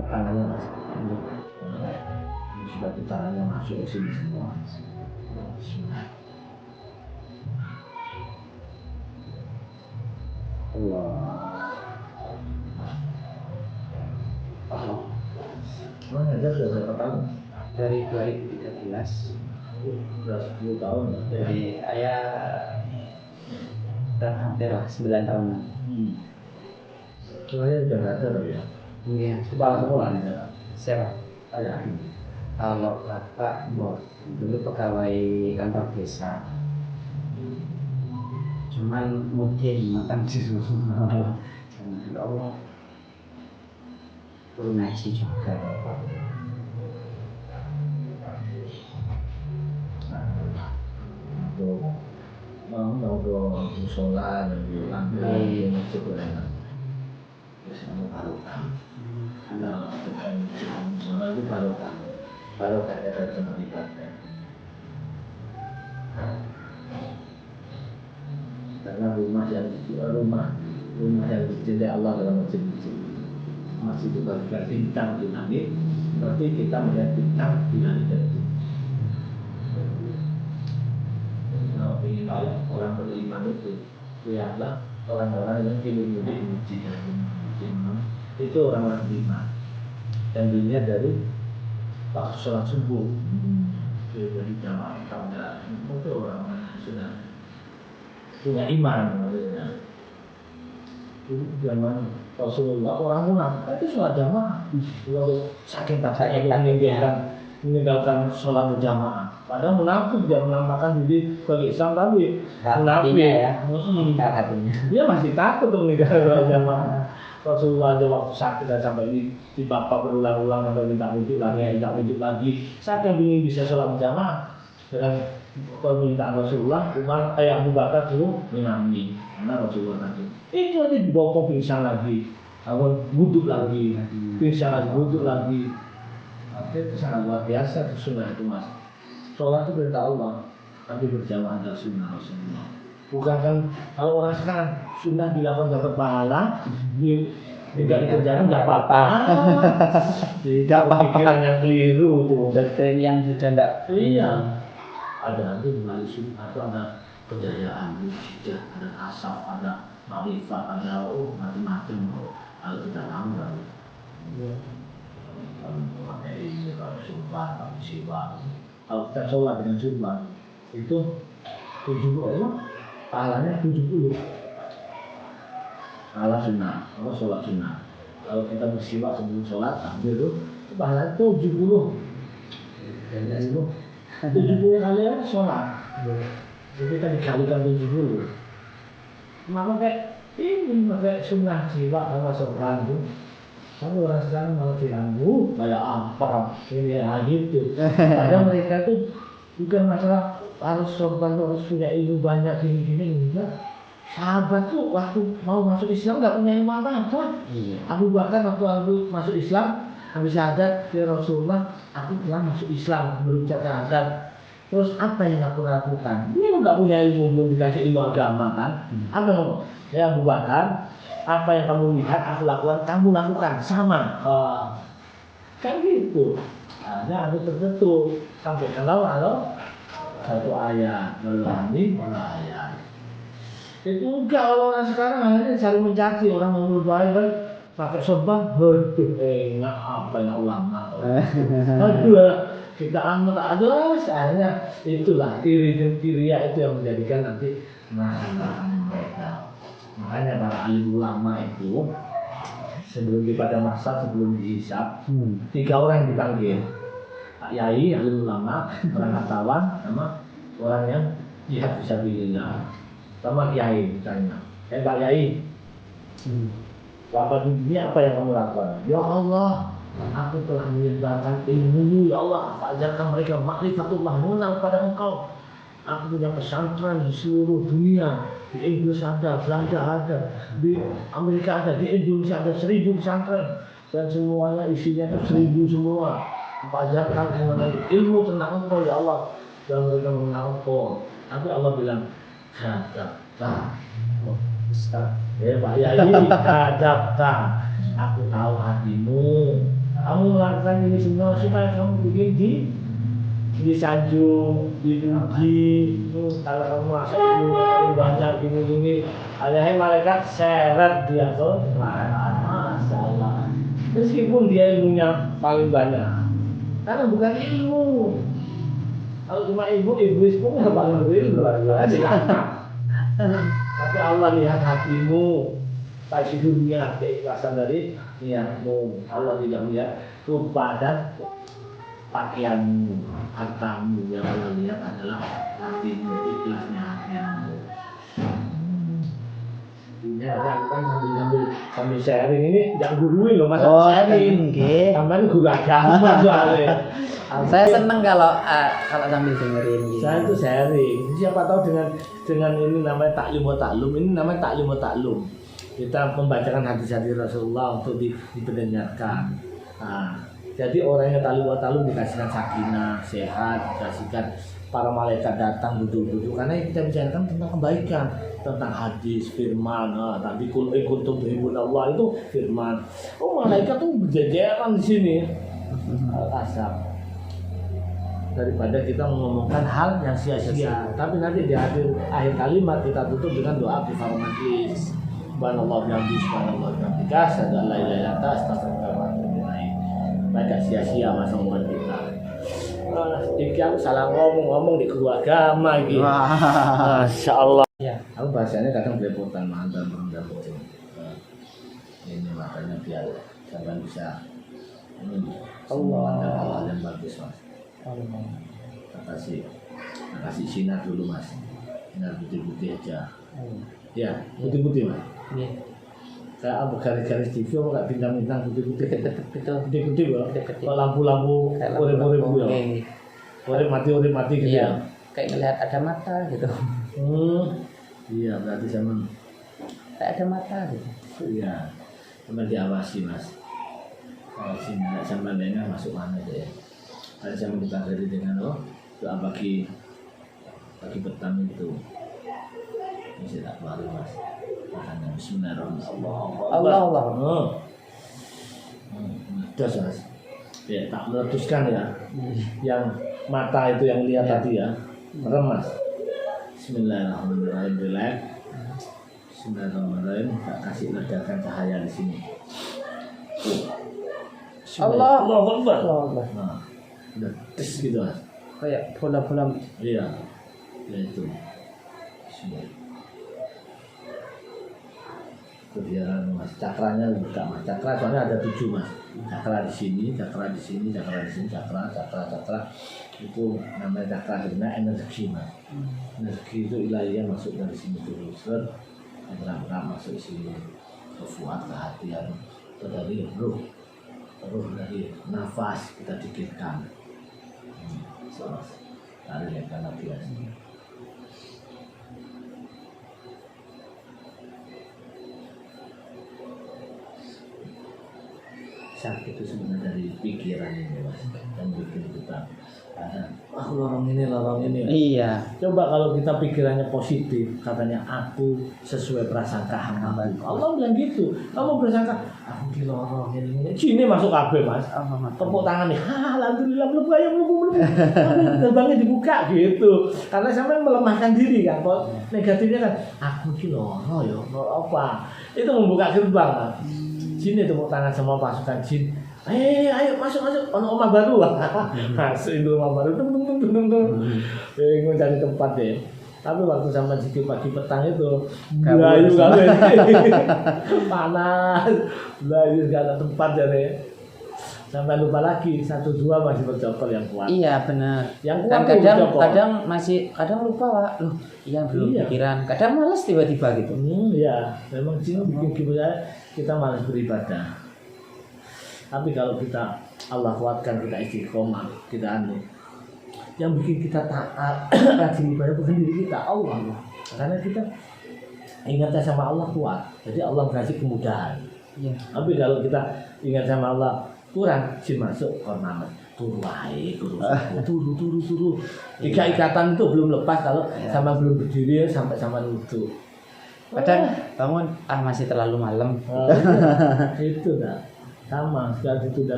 tangannya Mas. Sudah tangannya masuk ke sini semua. Allah. Ngajar sudah berapa tahun? Dari 2013. Sudah 10 tahun. Jadi ayah udah hampir 9 tahun. Saya sudah ngajar ya. Iya. Kepala sekolah di sana. Siapa? Ayah. Kalau bapak dulu pegawai kantor desa. Cuman mungkin matang sih semua. Ya Allah. Lunasi juga. Mau ke musola dan di lantai masjid enak. Biasanya barokah. Kalau musola itu barokah. Barokah ada tempat ibadah. Karena rumah yang dicintai Allah dalam masjid itu. Masjid itu bagikan bintang di langit. Berarti kita melihat bintang di langit itu. Kalau ingin tahu orang beriman itu, lihatlah orang-orang yang dimuji dan itu orang-orang beriman. Dan dilihat dari waktu sholat subuh, dari jamaah pada itu orang-orang sudah punya iman. Itu zaman Rasulullah orang munafik itu sholat jamaah, lalu saking takutnya meninggalkan sholat berjamaah. Padahal munafik tidak menampakkan diri sebagai Islam tapi munafik ya. Hatinya. Dia masih takut untuk meninggalkan sholat jamaah. Rasulullah ada waktu sakit dan sampai di bapak berulang-ulang sampai minta wujud lagi. Saking ingin bisa sholat berjamaah dengan permintaan Rasulullah, Abu Bakar dulu mengambil karena Rasulullah tadi. Itu nanti dibawa pingsan lagi, buduk lagi, pingsan lagi, buduk lagi. Itu sangat luar biasa sunnah itu Mas. Sholat itu perintah Allah, tapi berjamaah adalah sunnah Rasulullah. Bukan kan kalau orang sekarang sunnah dilakukan dapat pahala, tidak dikerjakan nggak apa-apa. Tidak apa-apa yang keliru itu. Doktrin yang sudah tidak. Iya. Ada nanti melalui sunnah itu ada kejayaan, mujizat, ada asal, ada makrifat, ada macam-macam. Kalau kita tahu kan. Kalau sumpah, kalau siwa. Kalau kita sholat dengan sunnah itu 70, pahalanya 70. Pahala sunnah, kalau sholat sunnah. Kalau kita bersiwak sebelum sholat, ambil itu pahalanya 70. 70 kali ya sholat. Jadi kita dikalikan 70. Maka kayak ini pakai sunnah siwak sama sholat itu. Kalau orang sekarang malah diganggu, kayak apa? Ini gitu. Padahal mereka tuh bukan masalah harus sorban, harus punya ilmu banyak gini-gini enggak. Sahabat tuh waktu mau masuk Islam nggak punya ilmu apa-apa. Abu Bakar waktu masuk Islam habis syahadat ya Rasulullah, aku telah masuk Islam berucap syahadat. Terus apa yang aku lakukan? Dia nggak punya ilmu, belum dikasih ilmu agama kan? Apa ya Abu Bakar? Apa yang kamu lihat aku lakukan, kamu lakukan sama. Kan gitu. Ada tertentu sampai kalau satu ayat, ini ayat. Itu enggak kalau orang sekarang akhirnya cari mencaci orang menurut baik kan pakai sorban, enggak apa yang ulama. Aduh, kita amat aduh, akhirnya itulah tiri-tirinya itu yang menjadikan nanti mereka. Makanya para alim ulama itu sebelum pada masa sebelum dihisab 3 orang yang dipanggil, Pak Yai, alim ulama, orang hartawan, sama orang yang jihad fisabilillah, sama Kiai misalnya. Pak Yai, wafat dunia apa yang kamu lakukan? Ya Allah, aku telah menyebarkan ilmu, ya Allah, ajarkan mereka makrifatullah, mengenal pada Engkau. Aku punya pesantren di seluruh dunia. Di Inggris ada, Belanda ada, di Amerika ada, di Indonesia ada 1000 pesantren. Dan semuanya isinya itu 1000 semua. Ajarkan mengenai ilmu tentang Engkau ya Allah. Dan mereka mengenal Engkau. Tapi Allah bilang, hadapta. Ya Pak Yai, hadapta. Aku tahu hatimu. kamu melakukan ini semua supaya kamu bikin disanjung, dipuji. Kalau kamu masuk itu banyak gini, ada malaikat seret dia tuh, masya Allah. Meskipun dia ilmunya paling banyak, karena bukan ilmu. Kalau cuma iblis pun nggak paling berilmu. Tapi Allah lihat hatimu, kasih dunia keikhlasan dari niatmu. Allah tidak melihat rupa dan pakaianmu, hartamu. Yang Allah lihat adalah hatimu, ikhlasnya hatimu. Ya, kan sambil sharing ini jangan guruin loh, masa sharing. Sampai guru agama soalnya. Saya seneng kalau sambil dengerin gitu. Saya itu sharing. Siapa tahu dengan ini namanya taklim wa taklum. Ini namanya taklim wa taklum. Kita membacakan hadis-hadis Rasulullah untuk diperdengarkan. Nah, jadi orang yang taklim wa taklum dikasihkan sakinah, sehat, dikasihkan para malaikat datang duduk-duduk karena kita bicarakan tentang kebaikan, tentang hadis, firman. Tadi kul kuntum tuhibbunallah itu firman. Oh, malaikat tuh berjejeran di sini. Al-Asab. Daripada kita mengomongkan hal yang sia-sia, tapi nanti di akhir kalimat kita tutup dengan doa kifar majlis. Subhanallah bihamdihi, subhanallah bihamdihi, asyhadu an la ilaha illa anta, astaghfiruka wa atubu ilaik. Maka sia-sia masa omongan kita. Iki aku salah ngomong di guru agama iki. Masya Allah. Ya, aku bahasanya kadang belepotan mantan rendah kucing. Ini makanya biar sampai bisa Allah yang bagus mas. Kasih sinar dulu mas, sinar putih-putih aja. Ya, putih-putih mas. Kayak apa garis-garis TV, apa kayak bintang-bintang putih-putih. Putih-putih loh. Kalau lampu-lampu urip-urip ya. Urip mati gitu ya. Kayak ngelihat ada mata gitu. Iya, berarti sama. Kayak ada mata gitu. Iya, sama diawasi mas. Awasi nggak sama dengar masuk mana deh. Ada sama kita dari dengan doa pagi petang itu. Ini tidak baru mas. Makanya Bismillahirrahmanirrahim. Allah. Das mas. Ya tak meletuskan ya. Yang mata itu yang lihat tadi ya. Merem mas. Bismillahirrahmanirrahim. Relax. Bismillahirrahmanirrahim. Tak kasih ledakan cahaya di sini. Allah. Nah, udah tes gitu mas. Kayak bola-bola. Iya. Ya itu. Bismillah. Kebiasaan mas, cakranya buka mas, cakra soalnya ada 7 mas, cakra di sini, cakra di sini, cakra di sini, cakra itu namanya cakra sebenarnya energi mas, energi itu ilahiyah masuk dari sini terus, berangkat masuk di sini, ke fuad, ke hati, itu dari ruh dari nafas kita dikirkan, tarik yang kanan biasa. Sakit itu sebenarnya dari pikiran ini mas, yang bikin kita lorong ini. Iya. Coba kalau kita pikirannya positif, katanya aku sesuai prasangka hambaku. Allah bilang gitu. Kamu bersangka aku di lorong ini. Sini masuk kabel mas. Tepuk tangan nih. Alhamdulillah belum. Gerbangnya dibuka gitu. Karena sampai melemahkan diri kan. Kalau negatifnya kan aku di lorong ya. Apa? Itu membuka gerbang mas. Sini tepuk tangan semua pasukan jin. Ayo masuk. Ono rumah baru. Masuk itu rumah baru. Tung. Mencari tempat deh. Tapi waktu sama zikir pagi petang itu belayu kali. Panas. Belayu gak ada tempat jadi. Sampai lupa lagi 1-2 masih bercokol yang kuat. Iya benar. Yang kuat kadang lupa pak. Loh, iya belum pikiran. Kadang malas tiba-tiba gitu. Iya, memang jin bikin kita malas beribadah. Tapi kalau kita Allah kuatkan, kita istiqomah, kita yang bikin kita taat, rajin ibadah bukan diri kita, Allah. Karena kita ingatnya sama Allah kuat. Jadi Allah kasih kemudahan. Iya. Tapi kalau kita ingat sama Allah kurang, jin masuk kornamet. Turu. Tiga ikatan itu belum lepas kalau sama belum berdiri sampai sama lutut. Kadang bangun masih terlalu malam. Itu dah sama sekali itu dah.